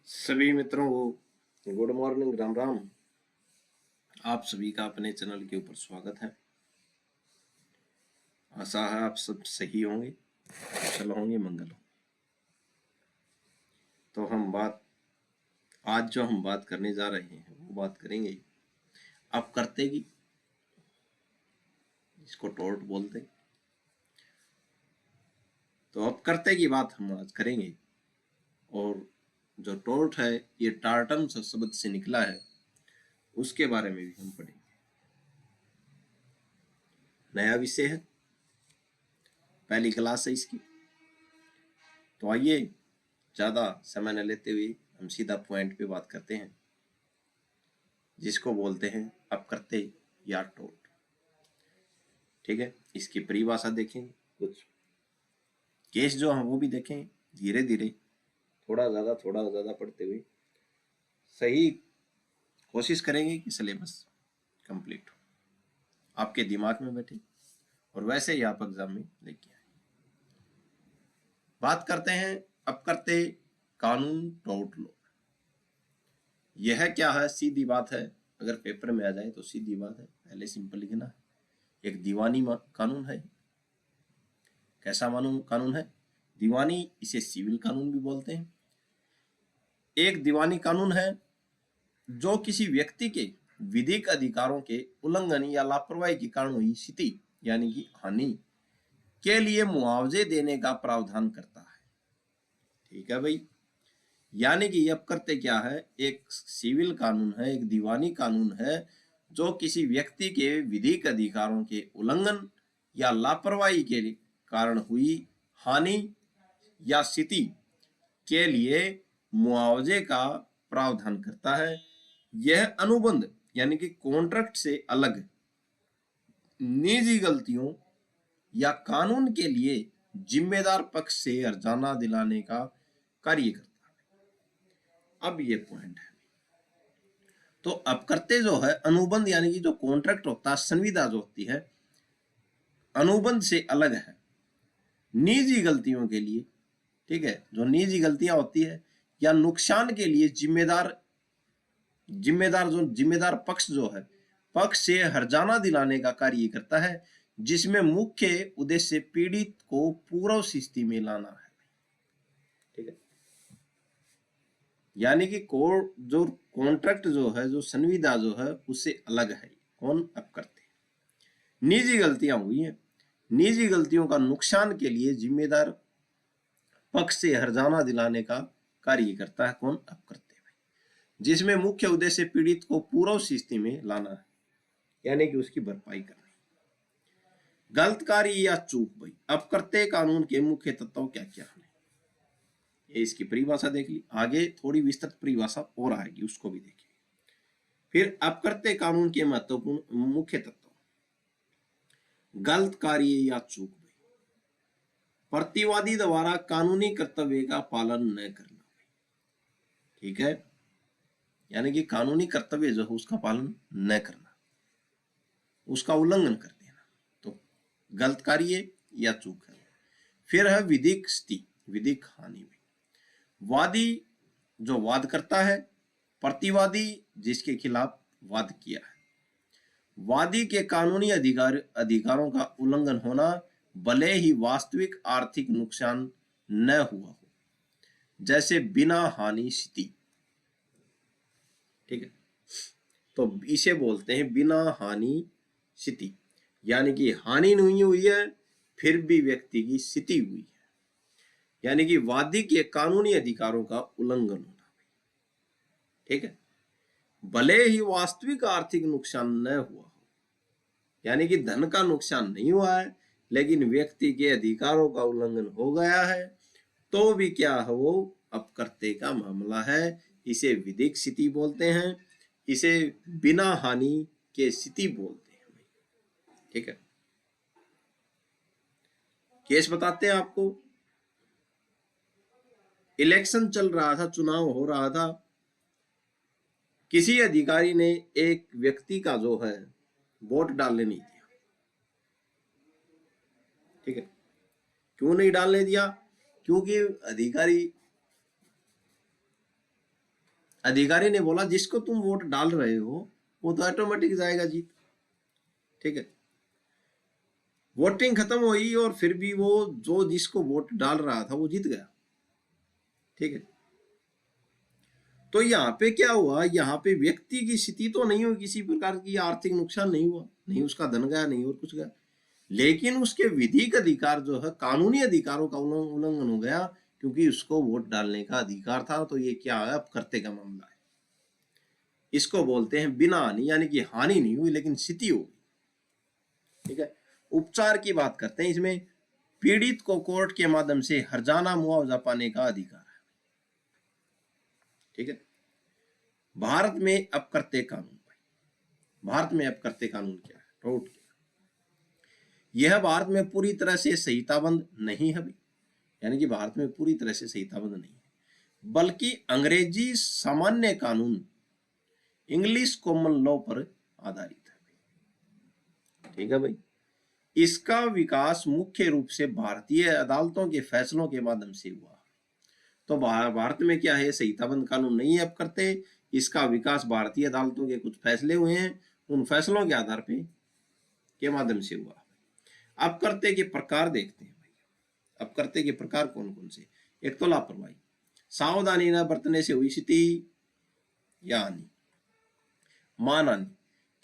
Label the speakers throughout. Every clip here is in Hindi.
Speaker 1: सभी मित्रों को गुड मॉर्निंग, राम राम। आप सभी का अपने चैनल के ऊपर स्वागत है। आशा है आप सब सही होंगे, कुशल होंगे, मंगल हो। तो आज जो हम बात करने जा रहे हैं वो बात करेंगे अपकर्ते की, जिसको टॉर्ट बोलते हैं। तो अपकर्ते की बात हम आज करेंगे। और जो टॉर्ट है ये टार्टन शब्द से निकला है, उसके बारे में भी हम पढ़ेंगे। नया विषय है, पहली क्लास है इसकी। तो आइए ज़्यादा समय न लेते हुए हम सीधा पॉइंट पे बात करते हैं, जिसको बोलते हैं अपकर्ते या टॉर्ट। ठीक है, इसकी परिभाषा देखेंगे, कुछ केस जो हैं वो भी देखें, धीरे धीरे थोड़ा ज़्यादा पढ़ते हुए सही कोशिश करेंगे कि सिलेबस कंप्लीट हो, आपके दिमाग में बैठे और वैसे ही आप एग्जाम में लेके आए। बात करते हैं अपकर्ते कानून, टॉर्ट लॉ। यह क्या है? सीधी बात है, अगर पेपर में आ जाए तो सीधी बात है, पहले सिंपल लिखना है। एक दीवानी कानून है। कैसा कानून है? दीवानी, इसे सिविल कानून भी बोलते हैं। एक दीवानी कानून है जो किसी व्यक्ति के विधिक अधिकारों के उल्लंघन या लापरवाही के कारण हुई स्थिति यानी कि हानि के लिए मुआवजे देने का प्रावधान करता है। ठीक है भाई, यानी कि अपकर्ते क्या है? एक सिविल कानून है, एक दीवानी कानून है जो किसी व्यक्ति के विधिक अधिकारों के उल्लंघन या लापरवाही के कारण हुई हानि या स्थिति के लिए मुआवजे का प्रावधान करता है। यह अनुबंध यानी कि कॉन्ट्रैक्ट से अलग निजी गलतियों या कानून के लिए जिम्मेदार पक्ष से हर्जाना दिलाने का कार्य करता है। अब ये पॉइंट है। तो अपकर्ते जो है अनुबंध यानी कि जो कॉन्ट्रैक्ट होता है, संविदा जो होती है, अनुबंध से अलग है निजी गलतियों के लिए। ठीक है, जो निजी गलतियां होती है या नुकसान के लिए जिम्मेदार पक्ष जो है, पक्ष से हर्जाना दिलाने का कार्य करता है, जिसमें मुख्य उद्देश्य पीड़ित को पूर्व स्थिति में लाना है। ठीक है, यानी कि कोर्ट जो कॉन्ट्रैक्ट जो है, जो संविदा जो है, उससे अलग है। कौन? अपकर्ते। निजी गलतियां हुई हैं, निजी गलतियों का नुकसान के लिए जिम्मेदार पक्ष से हर्जाना दिलाने का कार्य करता है। कौन? अपकर्ते, जिसमें मुख्य उद्देश्य पीड़ित को पूर्व स्थिति में लाना है, यानी कि उसकी भरपाई करना। गलत कार्य या चूक भाई, अपकर्ते कानून के मुख्य तत्व क्या क्या है, ये इसकी परिभाषा देख ली। आगे थोड़ी विस्तृत परिभाषा और आएगी, उसको भी देखिए। फिर अपकर्ते कानून के महत्वपूर्ण मुख्य तत्व: गलत कार्य या चूक भाई, प्रतिवादी द्वारा कानूनी कर्तव्य का पालन न करना। ठीक है, यानी कि कानूनी कर्तव्य जो है उसका पालन न करना, उसका उल्लंघन कर देना, तो गलत कार्य या चूक है। फिर है विधिक स्थिति, विधिक हानि में वादी जो वाद करता है, प्रतिवादी जिसके खिलाफ वाद किया है, वादी के कानूनी अधिकारों का उल्लंघन होना, भले ही वास्तविक आर्थिक नुकसान न हुआ हो, जैसे बिना हानि स्थिति। ठीक है, तो इसे बोलते हैं बिना हानि स्थिति, यानी कि हानि नहीं हुई है फिर भी व्यक्ति की स्थिति हुई है, यानी कि वादी के कानूनी अधिकारों का उल्लंघन होना। ठीक है, भले ही वास्तविक आर्थिक नुकसान न हुआ हो, यानी कि धन का नुकसान नहीं हुआ है, लेकिन व्यक्ति के अधिकारों का उल्लंघन हो गया है, तो भी क्या है? वो अपकर्ते का मामला है। इसे विधिक स्थिति बोलते हैं, इसे बिना हानि के स्थिति बोलते हैं। ठीक है, केस बताते हैं आपको। इलेक्शन चल रहा था, चुनाव हो रहा था, किसी अधिकारी ने एक व्यक्ति का जो है वोट डालने नहीं दिया। ठीक है, क्यों नहीं डालने दिया? क्योंकि अधिकारी अधिकारी ने बोला जिसको तुम वोट डाल रहे हो वो तो ऑटोमेटिक जाएगा जीत। ठीक है, वोटिंग खत्म हुई और फिर भी वो जो जिसको वोट डाल रहा था वो जीत गया। ठीक है, तो यहाँ पे क्या हुआ, यहाँ पे व्यक्ति की स्थिति तो नहीं हुई, किसी प्रकार की आर्थिक नुकसान नहीं हुआ, नहीं उसका धन गया, नहीं और कुछ गया, लेकिन उसके विधिक अधिकार जो है, कानूनी अधिकारों का उल्लंघन हो गया, क्योंकि उसको वोट डालने का अधिकार था। तो ये क्या है, अब करते का मामला है। इसको बोलते हैं बिना हानि, यानी कि हानि नहीं हुई लेकिन स्थिति हो गई। ठीक है, उपचार की बात करते हैं। इसमें पीड़ित को कोर्ट के माध्यम से हर्जाना मुआवजा पाने का अधिकार है। ठीक है, भारत में अपकर्ते कानून, भारत में अपकर्ते कानून क्या है, टोट क्या, यह भारत में पूरी तरह से संहिताबद्ध नहीं है, यानी कि भारत में पूरी तरह से संहिताबद्ध नहीं है, बल्कि अंग्रेजी सामान्य कानून, इंग्लिश कॉमन लॉ पर आधारित है। ठीक है भाई, इसका विकास मुख्य रूप से भारतीय अदालतों के फैसलों के माध्यम से हुआ। तो भारत में क्या है, संहिताबद्ध कानून नहीं है अपकर्ते, इसका विकास भारतीय अदालतों के कुछ फैसले हुए हैं, उन फैसलों के आधार पे के माध्यम से हुआ। अपकर्ते के प्रकार देखते हैं भाई। अपकर्ते के प्रकार कौन कौन से, एक तो लापरवाही, सावधानी न बरतने से हुई स्थिति या हानि। मानहानि,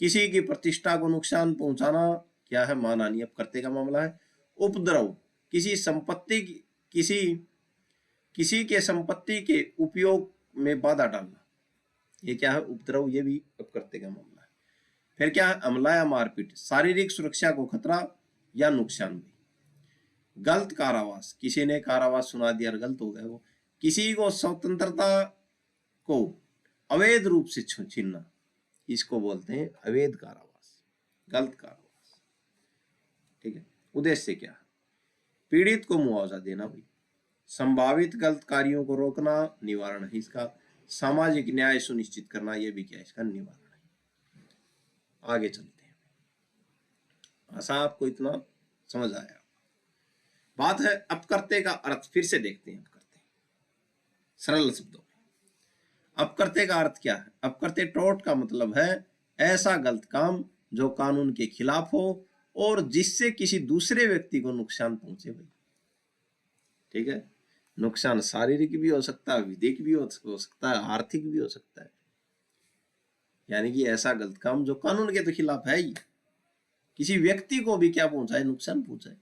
Speaker 1: किसी की प्रतिष्ठा को नुकसान पहुंचाना क्या है, मानहानि अपकर्ते का मामला है। उपद्रव, किसी संपत्ति किसी के संपत्ति के उपयोग में बाधा डालना, ये क्या है, उपद्रव, ये भी अपकर्ते का मामला है। फिर क्या है, हमला या मारपीट, शारीरिक सुरक्षा को खतरा या नुकसान भी। गलत कारावास, किसी ने कारावास सुना दिया और गलत हो गया वो। किसी को स्वतंत्रता को अवैध रूप से छीनना, इसको बोलते हैं अवैध कारावास, गलत कारावास। ठीक है, उद्देश्य क्या है, पीड़ित को मुआवजा देना भाई। संभावित गलत कार्यों को रोकना, निवारण है इसका। सामाजिक न्याय सुनिश्चित करना, यह भी क्या है, इसका निवारण है। आगे चलते हैं, आशा आपको इतना समझ आया। बात है अपकर्ते का अर्थ, फिर से देखते हैं अपकर्ते सरल शब्दों में। अपकर्ते का अर्थ क्या है, अपकर्ते टोट का मतलब है ऐसा गलत काम जो कानून के खिलाफ हो और जिससे किसी दूसरे व्यक्ति को नुकसान पहुंचे भाई। ठीक है, नुकसान शारीरिक भी हो सकता है, विधिक भी हो सकता है, आर्थिक भी हो सकता है, यानी कि ऐसा गलत काम जो कानून के तो खिलाफ है ही, किसी व्यक्ति को भी क्या पहुंचाए, नुकसान पहुंचाए।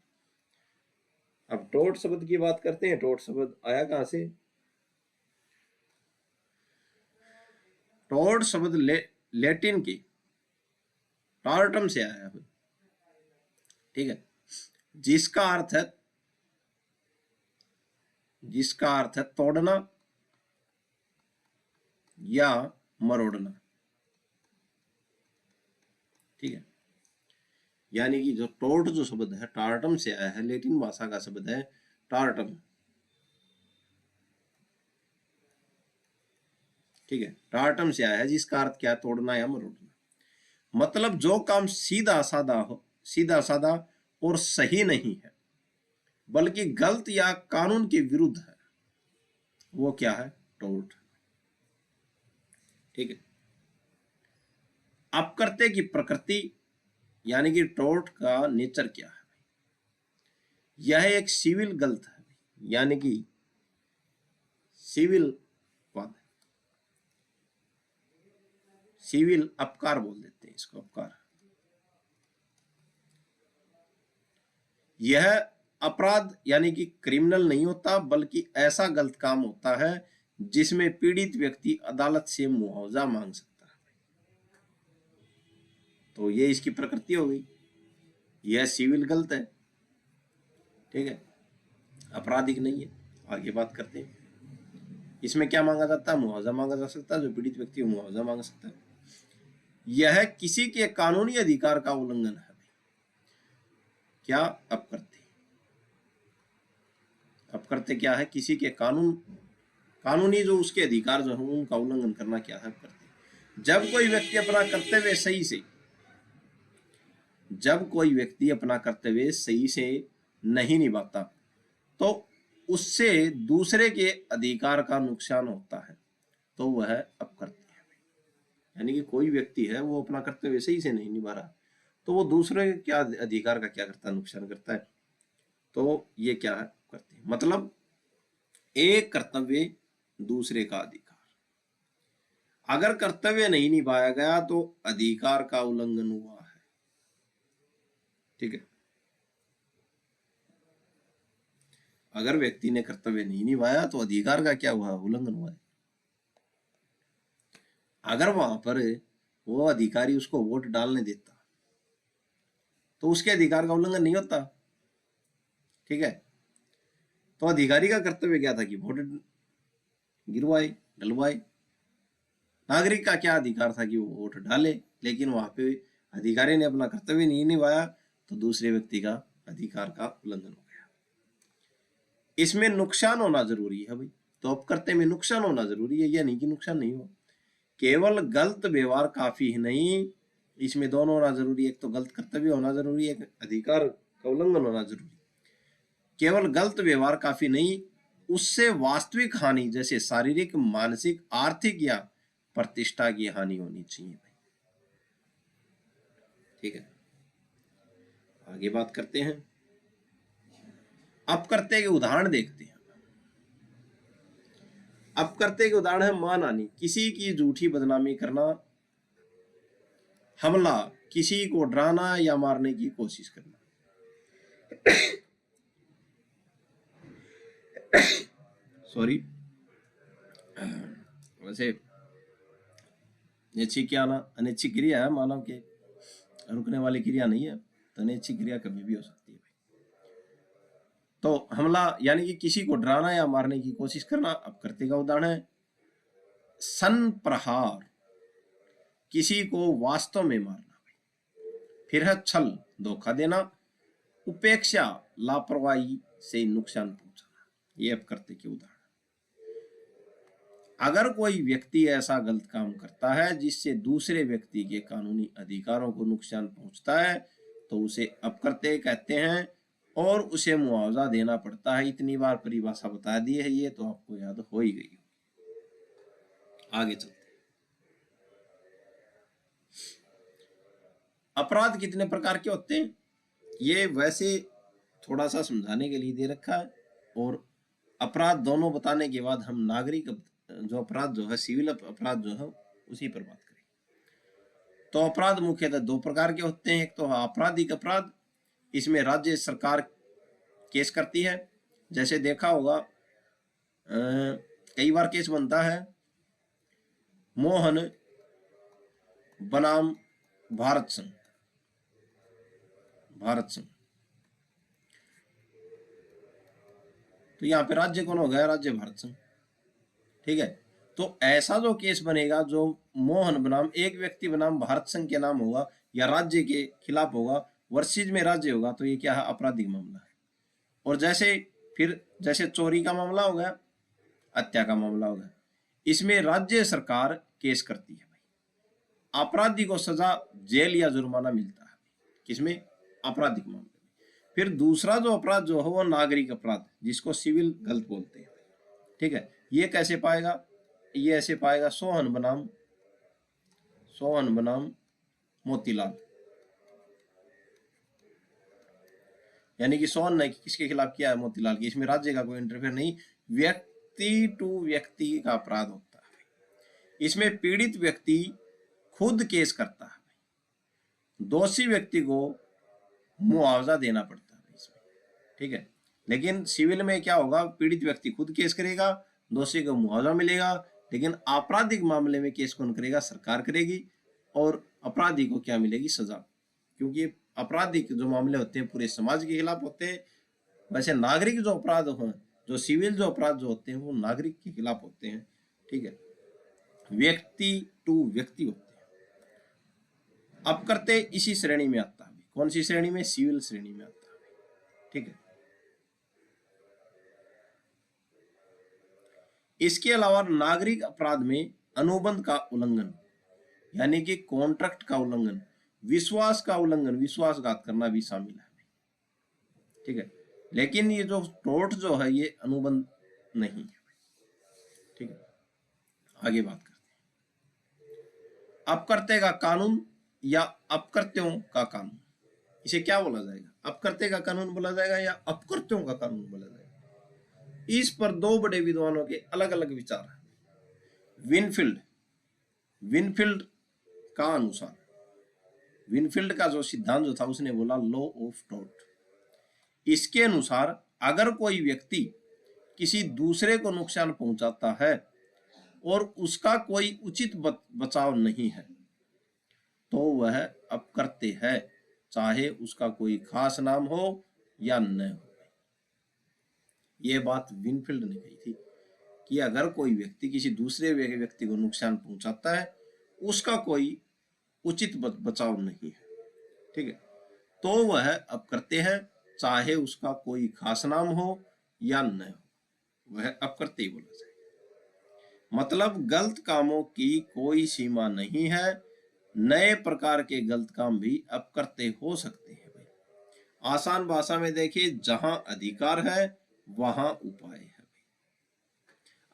Speaker 1: अब टोट शब्द की बात करते हैं। टोट शब्द आया कहां से, टोट शब्द लैटिन की टार्टम से आया है। ठीक है, जिसका अर्थ है तोड़ना या मरोड़ना। ठीक है, यानी कि जो टोट जो शब्द है टार्टम से आया है, लैटिन भाषा का शब्द है टार्टम। ठीक है, टार्टम से आया है, जिसका अर्थ क्या है, तोड़ना या मरोड़ना। मतलब जो काम सीधा साधा और सही नहीं है बल्कि गलत या कानून के विरुद्ध है, वो क्या है, टोट। ठीक है, अपकर्ते की प्रकृति, यानी कि टोट का नेचर क्या है, यह एक सिविल गलत है, यानी कि सिविल पद, सिविल अपकार बोल देते हैं इसको, अपकार। यह अपराध यानी कि क्रिमिनल नहीं होता, बल्कि ऐसा गलत काम होता है जिसमें पीड़ित व्यक्ति अदालत से मुआवजा मांग सकता है। तो ये इसकी प्रकृति हो गई, यह सिविल गलत है। ठीक है, आपराधिक नहीं है। आगे बात करते हैं, इसमें क्या मांगा जाता है, मुआवजा मांगा जा सकता है, जो पीड़ित व्यक्ति मुआवजा मांग सकता है। यह किसी के कानूनी अधिकार का उल्लंघन है। क्या अपकर्ते क्या है, किसी के कानूनी जो उसके अधिकार जो है उनका उल्लंघन करना क्या है, अपकर्ते। जब कोई व्यक्ति अपना कर्तव्य सही से नहीं निभाता तो उससे दूसरे के अधिकार का नुकसान होता है, तो वह अपकर्तव्य है। यानी कि कोई व्यक्ति है वो अपना कर्तव्य सही से नहीं निभा रहा, तो वो दूसरे के क्या अधिकार का क्या करता है, नुकसान करता है। तो ये क्या है, कर्तव्य मतलब एक कर्तव्य दूसरे का अधिकार। अगर कर्तव्य नहीं निभाया गया तो अधिकार का उल्लंघन हुआ है। ठीक है, अगर व्यक्ति ने कर्तव्य नहीं निभाया तो अधिकार का क्या हुआ, उल्लंघन हुआ है। अगर वहां पर वो अधिकारी उसको वोट डालने देता तो उसके अधिकार का उल्लंघन नहीं होता। ठीक है, तो अधिकारी का कर्तव्य क्या था कि वोट गिरवाए, डलवाए। नागरिक का क्या अधिकार था कि वो वोट डाले, लेकिन वहां पे अधिकारी ने अपना कर्तव्य नहीं निभाया तो दूसरे व्यक्ति का अधिकार का उल्लंघन हो गया। इसमें नुकसान होना जरूरी है भाई, तो अपकर्तव्य में नुकसान होना जरूरी है, या नहीं कि नुकसान नहीं हो। केवल गलत व्यवहार काफी नहीं, इसमें दोनों होना जरूरी है। एक तो गलत कर्तव्य होना जरूरी है, अधिकार का उल्लंघन होना जरूरी। केवल गलत व्यवहार काफी नहीं, उससे वास्तविक हानि जैसे शारीरिक, मानसिक, आर्थिक या प्रतिष्ठा की हानि होनी चाहिए भाई। ठीक है, आगे बात करते हैं, अपकर्तव्य के उदाहरण देखते हैं। अपकर्तव्य के उदाहरण है मानहानि, किसी की झूठी बदनामी करना, हमला, किसी को डराना या मारने की कोशिश करना। सॉरी, वैसे नैच्छिक क्या ना अनैच्छिक क्रिया है, मानव के रुकने वाली क्रिया नहीं है, तो अनैच्छिक क्रिया कभी भी हो सकती है भाई। तो हमला यानी कि किसी को डराना या मारने की कोशिश करना अपकर्तव्य का उदाहरण है। सन प्रहार, किसी को वास्तव में मारना। फिर है छल, धोखा देना। उपेक्षा, लापरवाही से नुकसान पहुंचाना। ये अपकर्तव्य के उदाहरण। अगर कोई व्यक्ति ऐसा गलत काम करता है जिससे दूसरे व्यक्ति के कानूनी अधिकारों को नुकसान पहुंचता है तो उसे अपकर्तव्य कहते हैं और उसे मुआवजा देना पड़ता है। इतनी बार परिभाषा बता दी है, ये तो आपको याद हो ही गई। आगे चलते हैं। अपराध कितने प्रकार के होते हैं, ये वैसे थोड़ा सा समझाने के लिए दे रखा है, और अपराध दोनों बताने के बाद हम नागरिक जो अपराध जो है, सिविल अपराध जो है, उसी पर बात करें। तो अपराध मुख्यतः दो प्रकार के होते हैं। एक तो आपराधिक अपराध, इसमें राज्य सरकार केस करती है। जैसे देखा होगा कई बार केस बनता है मोहन बनाम भारत संघ, तो यहाँ पे राज्य कौन हो गया, राज्य भारत संघ। ठीक है, तो ऐसा जो केस बनेगा जो मोहन बनाम एक व्यक्ति बनाम भारत संघ के नाम होगा या राज्य के खिलाफ होगा, वर्सेज में राज्य होगा, तो ये क्या है, आपराधिक मामला है। और जैसे चोरी का मामला हो गया, हत्या का मामला हो गया, इसमें राज्य सरकार केस करती है भाई। अपराधी को सजा जेल या जुर्माना मिलता है, किसमें, आपराधिक मामले में। फिर दूसरा जो अपराध जो है वो नागरिक अपराध, जिसको सिविल गलत बोलते हैं। ठीक है, ये कैसे पाएगा, ये ऐसे पाएगा सोहन बनाम मोतीलाल, यानी कि सोहन ने किसके खिलाफ किया है, मोतीलाल की। इसमें राज्य का कोई इंटरफेयर नहीं, व्यक्ति टू व्यक्ति का अपराध होता है। इसमें पीड़ित व्यक्ति खुद केस करता है, दोषी व्यक्ति को मुआवजा देना पड़ता है इसमें। ठीक है, लेकिन सिविल में क्या होगा, पीड़ित व्यक्ति खुद केस करेगा, दोषी को मुआवजा मिलेगा। लेकिन आपराधिक मामले में केस कौन करेगा, सरकार करेगी, और अपराधी को क्या मिलेगी, सजा। क्योंकि आपराधिक जो मामले होते हैं पूरे समाज के खिलाफ होते हैं, वैसे नागरिक जो अपराध हो, जो सिविल जो अपराध जो होते हैं वो नागरिक के खिलाफ होते हैं। ठीक है, व्यक्ति टू व्यक्ति होते हैं। अपकर्तव्य इसी श्रेणी में आता है, कौन सी श्रेणी में, सिविल श्रेणी में आता है। ठीक है, इसके अलावा नागरिक अपराध में अनुबंध का उल्लंघन, यानी कि कॉन्ट्रैक्ट का उल्लंघन, विश्वास का उल्लंघन, विश्वासघात करना भी शामिल है। ठीक है, लेकिन ये जो टोर्ट जो है ये अनुबंध नहीं है। ठीक है, आगे बात करते हैं। अपकर्ते का कानून या अपकृत्यों का कानून, इसे क्या बोला जाएगा? अपकर्ते का कानून बोला जाएगा या अपकृत्यों का कानून बोला जाएगा? इस पर दो बड़े विद्वानों के अलग अलग विचार हैं। विनफील्ड का अनुसार, विनफील्ड का जो सिद्धांत जो था उसने बोला लॉ ऑफ टॉट। इसके अनुसार अगर कोई व्यक्ति किसी दूसरे को नुकसान पहुंचाता है और उसका कोई उचित बचाव नहीं है तो वह अपकृत्य है, चाहे उसका कोई खास नाम हो या न हो। यह बात विनफील्ड ने कही थी कि अगर कोई व्यक्ति किसी दूसरे व्यक्ति को नुकसान पहुंचाता है, उसका कोई उचित बचाव नहीं है, ठीक है, तो वह अपकृत्य है, चाहे उसका कोई खास नाम हो या न हो, वह अपकृत्य बोला जाए। मतलब गलत कामों की कोई सीमा नहीं है, नए प्रकार के गलत काम भी अपकृत्य हो सकते हैं। भाई आसान भाषा में देखिए, जहां अधिकार है वहां उपाय है।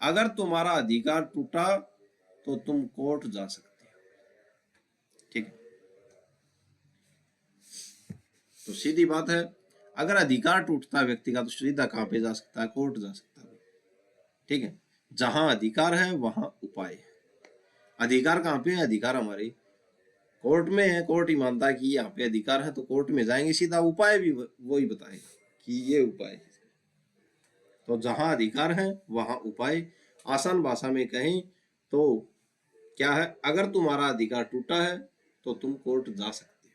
Speaker 1: अगर तुम्हारा अधिकार टूटा तो तुम कोर्ट जा सकते हो, ठीक है। तो सीधी बात है, अगर अधिकार टूटता है व्यक्ति का तो सीधा कहां पे जा सकता है? कोर्ट जा सकता है, ठीक है। जहां अधिकार है वहां उपाय है। अधिकार कहां पे है? अधिकार हमारे कोर्ट में है। कोर्ट ही मानता है कि यहाँ पे अधिकार है तो कोर्ट में जाएंगे, सीधा उपाय भी वही बताएगा कि ये उपाय है। तो जहां अधिकार है वहां उपाय। आसान भाषा में कहें तो क्या है, अगर तुम्हारा अधिकार टूटा है तो तुम कोर्ट जा सकते हो।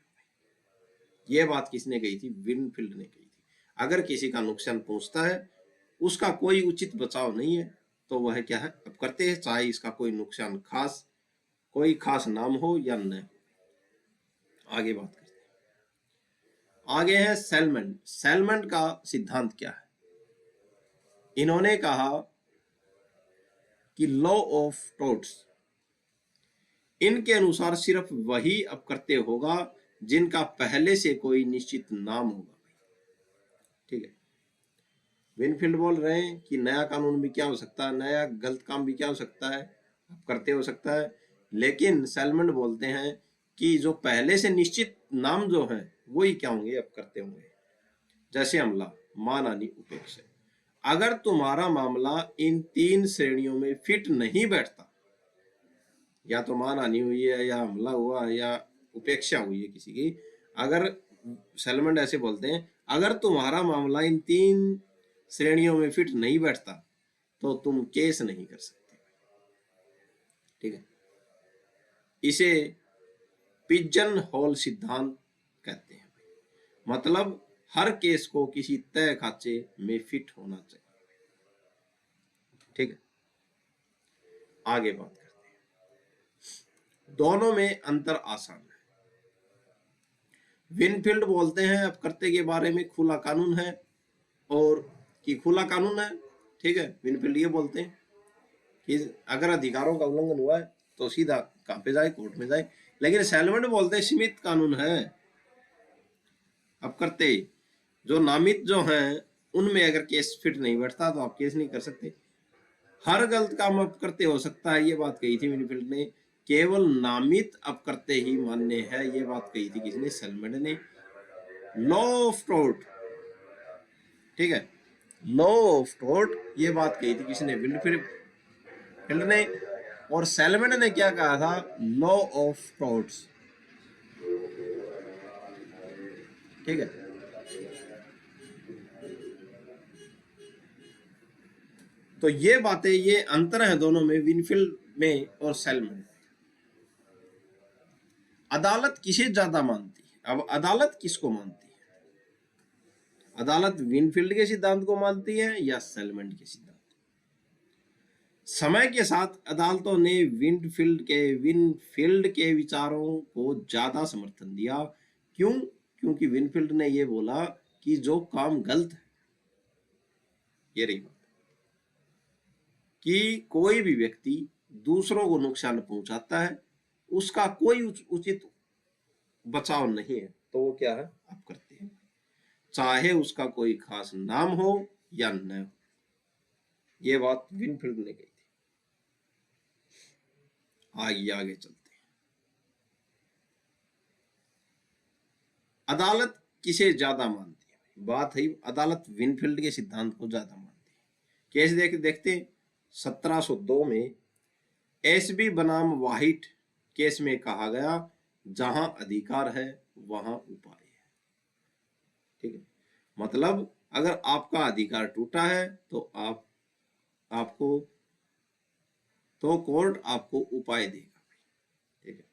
Speaker 1: यह बात किसने कही थी? विनफील्ड ने कही थी। अगर किसी का नुकसान पहुंचता है, उसका कोई उचित बचाव नहीं है तो वह क्या है? अपकृत्य है, चाहे इसका कोई नुकसान कोई खास नाम हो या न। आगे बात करते हैं। आगे है सेलमेंट। सेलमेंट का सिद्धांत क्या है? इन्होंने कहा कि लॉ ऑफ टॉट्स, इनके अनुसार सिर्फ वही अपकृत्य होगा जिनका पहले से कोई निश्चित नाम होगा, ठीक है। विनफील्ड बोल रहे हैं कि नया कानून भी क्या हो सकता है, नया गलत काम भी क्या हो सकता है? अपकृत्य हो सकता है। लेकिन सेलमेंट बोलते हैं कि जो पहले से निश्चित नाम जो है वही क्या होंगे? अपकृत्य होंगे। जैसे हमला, मानहानि, उपेक्षा। अगर तुम्हारा मामला इन तीन श्रेणियों में फिट नहीं बैठता, या तो मानहानि हुई है या हमला हुआ या उपेक्षा हुई है किसी की, अगर सेलमेंट ऐसे बोलते हैं अगर तुम्हारा मामला इन तीन श्रेणियों में फिट नहीं बैठता तो तुम केस नहीं कर सकते, ठीक है। इसे पिजन होल सिद्धांत कहते हैं। मतलब हर केस को किसी तय खांचे में फिट होना चाहिए, ठीक है। आगे बात करते हैं। दोनों में अंतर आसान है। विनफील्ड बोलते हैं अपकृत्य के बारे में खुला कानून है, और कि खुला कानून है, ठीक है। विनफील्ड ये बोलते हैं कि अगर अधिकारों का उल्लंघन हुआ है तो सीधा कहां पे जाए? कोर्ट में जाए। लेकिन सेलमेंट बोलते हैं सीमित कानून है। अपकृत्य जो नामित जो हैं उनमें अगर केस फिट नहीं बैठता तो आप केस नहीं कर सकते। हर गलत काम अपकृत्य हो सकता है, ये बात कही थी विनफील्ड ने। केवल नामित अपकृत्य ही मान्य है, ये बात कही थी किसने? सेलमेंट ने। लॉ ऑफ टॉर्ट, ठीक है, लॉ ऑफ टॉर्ट, ये बात कही थी किसने? विनफील्ड ने। और सेलमेंट ने क्या कहा था? लॉ ऑफ टॉर्ट्स, ठीक है। तो ये बातें, ये अंतर है दोनों में, विनफील्ड में और सेलमेंट। अदालत किसे ज्यादा मानती है? अब अदालत किसको मानती है? अदालत विनफील्ड के सिद्धांत को मानती है या सेलमेंट के सिद्धांत? समय के साथ अदालतों ने विनफील्ड के विचारों को ज्यादा समर्थन दिया। क्यों? क्योंकि विनफील्ड ने यह बोला कि जो काम गलत है, ये रही बात, कि कोई भी व्यक्ति दूसरों को नुकसान पहुंचाता है, उसका कोई उचित बचाव नहीं है तो वो क्या है? आप करते हैं, चाहे उसका कोई खास नाम हो या न हो। ये बात विनफील्ड ने कही थी। आगे चलते हैं। अदालत किसे ज्यादा मानती है? बात है, अदालत विनफील्ड के सिद्धांत को ज्यादा मानती है। केस देखते 1702 में एसबी बनाम वाहिट केस में कहा गया, जहां अधिकार है वहां उपाय है। ठीक है, मतलब अगर आपका अधिकार टूटा है तो आपको तो कोर्ट आपको उपाय देगा। ठीक है,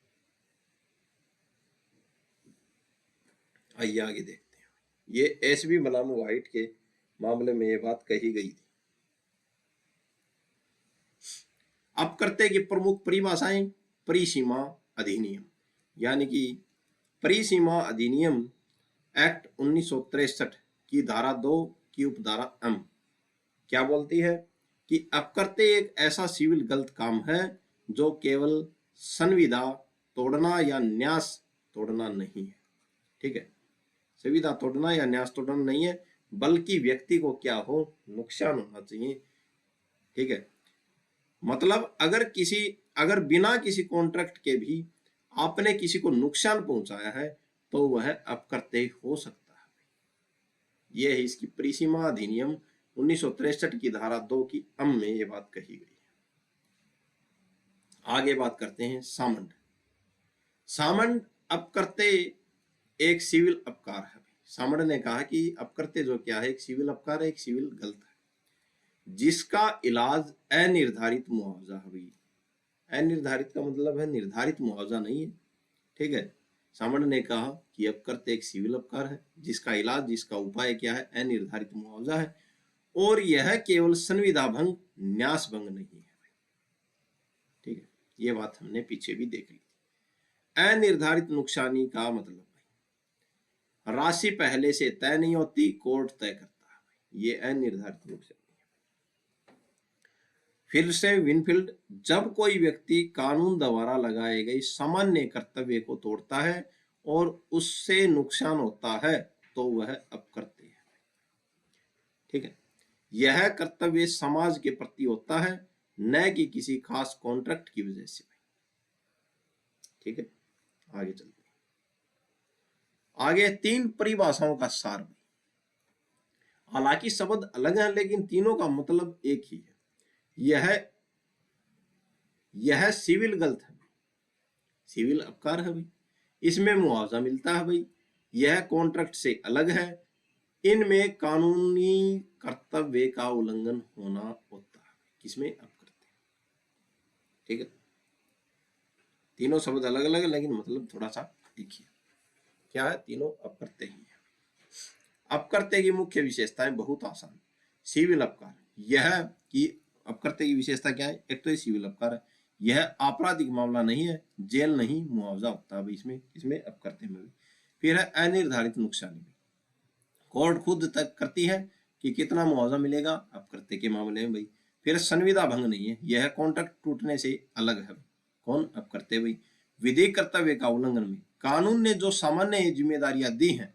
Speaker 1: आइए आगे देखते हैं। ये एसबी बनाम वाइट के मामले में ये बात कही गई थी। अपकर्त्य की प्रमुख परिभाषाएं, परिसीमा अधिनियम, यानी कि परिसीमा अधिनियम एक्ट 1963 की धारा 2 की उपधारा एम क्या बोलती है कि अपकर्त्य एक ऐसा सिविल गलत काम है जो केवल संविदा तोड़ना या न्यास तोड़ना नहीं है। ठीक है, संविदा तोड़ना या न्यास तोड़ना नहीं है, बल्कि व्यक्ति को क्या हो, नुकसान होना चाहिए। ठीक है, मतलब अगर बिना किसी कॉन्ट्रैक्ट के भी आपने किसी को नुकसान पहुंचाया है तो वह अपकर्त्य हो सकता है। यह है इसकी परिसीमा अधिनियम 1963 की धारा 2 की अम में यह बात कही गई है। आगे बात करते हैं सामंड। सामंड अपकर्त्य एक सिविल अपकार है। सामंड ने कहा कि अपकर्त्य जो क्या है, एक सिविल अपकार है, एक सिविल गलत है, जिसका इलाज अनिर्धारित मुआवजा है। अनिर्धारित का मतलब है निर्धारित मुआवजा नहीं है। ठीक है, सामंड ने कहा कि अपकर्त्य एक सिविल अपकार है जिसका इलाज, जिसका उपाय क्या है, अनिर्धारित मुआवजा है, और यह केवल संविदा भंग, न्यास भंग नहीं है। ठीक है, ये बात हमने पीछे भी देख ली थी। अनिर्धारित नुकसानी का मतलब भाई राशि पहले से तय नहीं होती, कोर्ट तय करता है। ये अनिर्धारित नुकसानी है। फिर से विनफील्ड, जब कोई व्यक्ति कानून द्वारा लगाए गए सामान्य कर्तव्य को तोड़ता है और उससे नुकसान होता है तो वह अपकर्त्य है। ठीक है, यह कर्तव्य समाज के प्रति होता है, न कि किसी खास कॉन्ट्रैक्ट की वजह से। ठीक है, आगे चलते हैं। आगे 3 परिभाषाओं का सार भी, हालांकि शब्द अलग हैं लेकिन तीनों का मतलब एक ही है। यह सिविल गलत है, सिविल अपकार है भाई, इसमें मुआवजा मिलता है भाई, यह कॉन्ट्रैक्ट से अलग है, इनमें कानूनी कर्तव्य का उल्लंघन होना होता है। किसमें? अपकर्त्य। ठीक है, तीनों शब्द अलग अलग है लेकिन मतलब थोड़ा सा एक ही है। क्या है? तीनों अपकर्त्य ही है। अपकर्त्य की मुख्य विशेषताएं बहुत आसान। सिविल अपकार, यह कि अपकर्त्य की विशेषता क्या है? एक तो ये सिविल अपकार है, यह आपराधिक मामला नहीं है, जेल नहीं, मुआवजा होता है इसमें अपकर्त्य में भी। फिर है अनिर्धारित नुकसानी भी, कोर्ट खुद तक करती है कि कितना मुआवजा मिलेगा अपकर्त्य के मामले में भाई। फिर संविदा भंग नहीं है, यह कॉन्ट्रैक्ट टूटने से अलग है। कौन? अपकर्त्य भाई। विधिक कर्तव्य का उल्लंघन में कानून ने जो सामान्य जिम्मेदारियां दी हैं,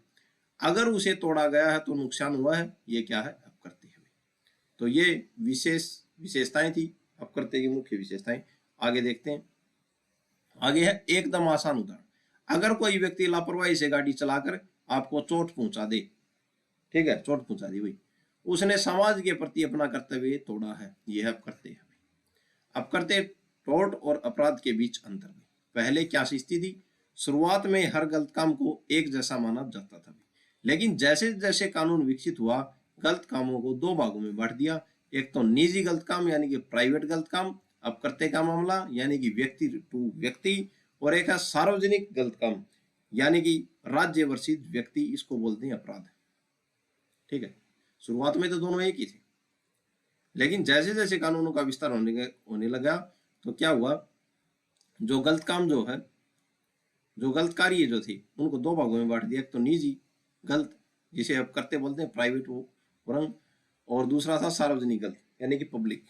Speaker 1: अगर उसे तोड़ा गया है तो नुकसान हुआ है, ये क्या है? अपकर्त्य है। तो ये विशेषताएं थी अपकर्त्य की, मुख्य विशेषताएं। आगे देखते हैं। आगे है एकदम आसान उदाहरण, अगर कोई व्यक्ति लापरवाही से गाड़ी चलाकर आपको चोट पहुंचा दे, ठीक है, चोट पहुंचा दी भाई, उसने समाज के प्रति अपना कर्तव्य तोड़ा है, यह अपकर्त्य है। अपकर्त्य टोर्ट और अपराध के बीच अंतर। पहले क्या स्थिति थी? शुरुआत में हर गलत काम को एक जैसा माना जाता था, लेकिन जैसे जैसे कानून विकसित हुआ, गलत कामों को 2 भागों में बांट दिया। एक तो निजी गलत काम यानी कि प्राइवेट गलत काम, अपकर्त्य का मामला यानी कि व्यक्ति टू व्यक्ति, और एक है सार्वजनिक गलत काम यानी कि राज्य वर्षित व्यक्ति, इसको बोलते हैं अपराध। ठीक है, शुरुआत में तो दोनों एक ही थे, लेकिन जैसे जैसे कानूनों का विस्तार होने लगा तो क्या हुआ, जो गलत काम जो है, जो गलत कार्य जो थी, उनको 2 भागों में बांट दिया। एक तो निजी गलत जिसे अपकर्त्य बोलते हैं, प्राइवेट वो रंग, और दूसरा था सार्वजनिक गलत यानी कि पब्लिक।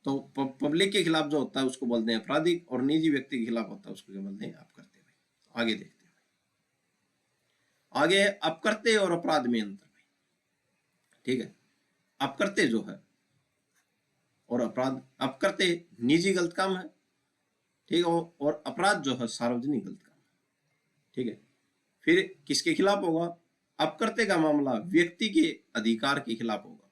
Speaker 1: तो पब्लिक के खिलाफ जो होता है उसको बोलते हैं आपराधिक, और निजी व्यक्ति के खिलाफ होता है उसको क्या बोलते हैं? अपकर्त्य। आगे देखते हैं। आगे है अपकर्त्य और अपराध में अंतर। ठीक है, अपकर्त्य जो है और अपराध, अपकर्त्य निजी गलत काम है ठीक है। और अपराध जो है सार्वजनिक गलत काम, ठीक है। फिर किसके खिलाफ होगा? अपकर्ते का मामला व्यक्ति के अधिकार के खिलाफ होगा,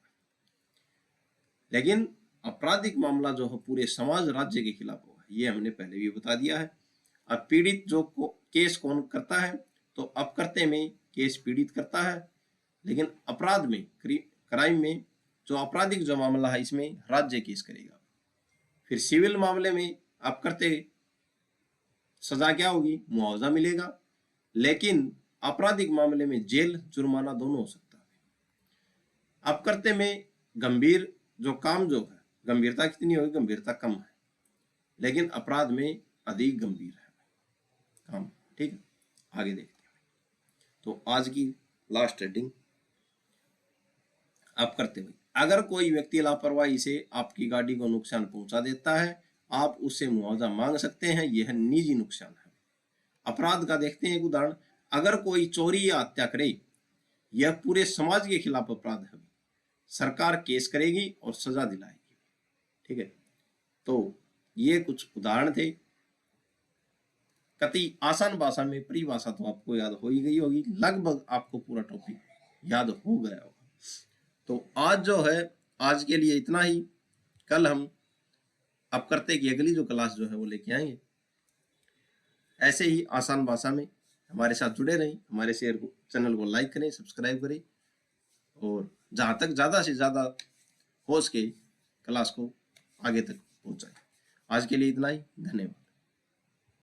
Speaker 1: लेकिन आपराधिक मामला जो है पूरे समाज राज्य के खिलाफ होगा, ये हमने पहले भी बता दिया है। अब पीड़ित जो केस कौन करता है? तो अपकर्ते में केस पीड़ित करता है, लेकिन अपराध में क्राइम में जो आपराधिक जो मामला है इसमें राज्य केस करेगा। फिर सिविल मामले में अपकर्ते सजा क्या होगी? मुआवजा मिलेगा, लेकिन आपराधिक मामले में जेल जुर्माना दोनों हो सकता है। अपकर्ते में गंभीर जो काम जो है, गंभीरता कितनी होगी? गंभीरता कम है, लेकिन अपराध में अधिक गंभीर है काम, ठीक है। आगे देखते हैं। तो आज की लास्ट हेडिंग अपकर्ते हुए, अगर कोई व्यक्ति लापरवाही से आपकी गाड़ी को नुकसान पहुंचा देता है, आप उससे मुआवजा मांग सकते हैं, यह निजी नुकसान है। अपराध का देखते हैं एक उदाहरण, अगर कोई चोरी या हत्या करे, यह पूरे समाज के खिलाफ अपराध है, सरकार केस करेगी और सजा दिलाएगी, ठीक है। तो ये कुछ उदाहरण थे, कति आसान भाषा में, परिभाषा तो आपको याद हो ही गई होगी, लगभग आपको पूरा टॉपिक याद हो गया होगा। तो आज जो है, आज के लिए इतना ही। कल हम अपकर्ते की अगली जो क्लास जो है वो लेके आएंगे। ऐसे ही आसान भाषा में हमारे साथ जुड़े रहें, हमारे चैनल को लाइक करें, सब्सक्राइब करें, और जहाँ तक ज़्यादा से ज़्यादा हो सके क्लास को आगे तक पहुँचाएं। आज के लिए इतना ही, धन्यवाद।